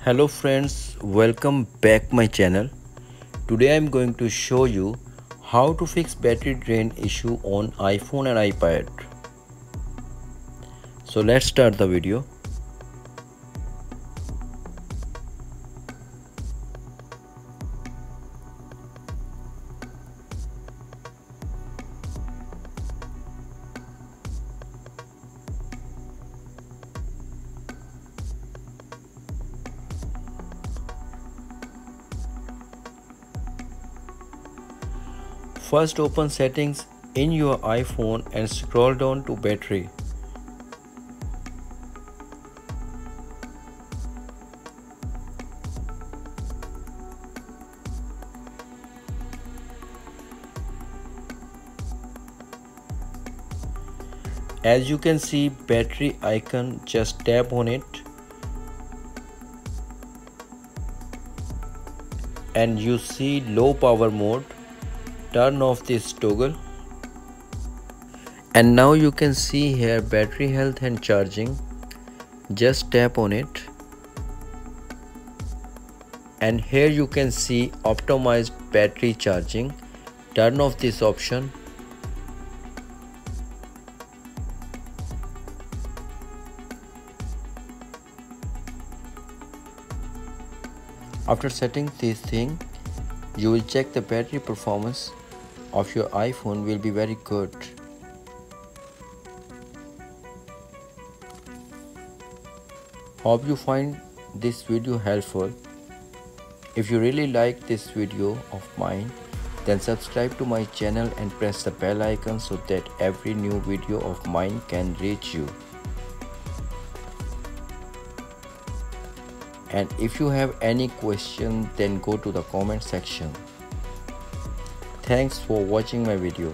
Hello friends, welcome back my channel. Today I'm going to show you how to fix battery drain issue on iPhone and iPad. So let's start the video. First open settings in your iPhone and scroll down to battery. As you can see battery icon, just tap on it and you see low power mode. Turn off this toggle and now you can see here battery health and charging. Just tap on it and here you can see optimized battery charging. Turn off this option. After setting this thing, you will check the battery performance of your iPhone will be very good. Hope you find this video helpful. If you really like this video of mine, then subscribe to my channel and press the bell icon so that every new video of mine can reach you. And if you have any question, then go to the comment section. Thanks for watching my video.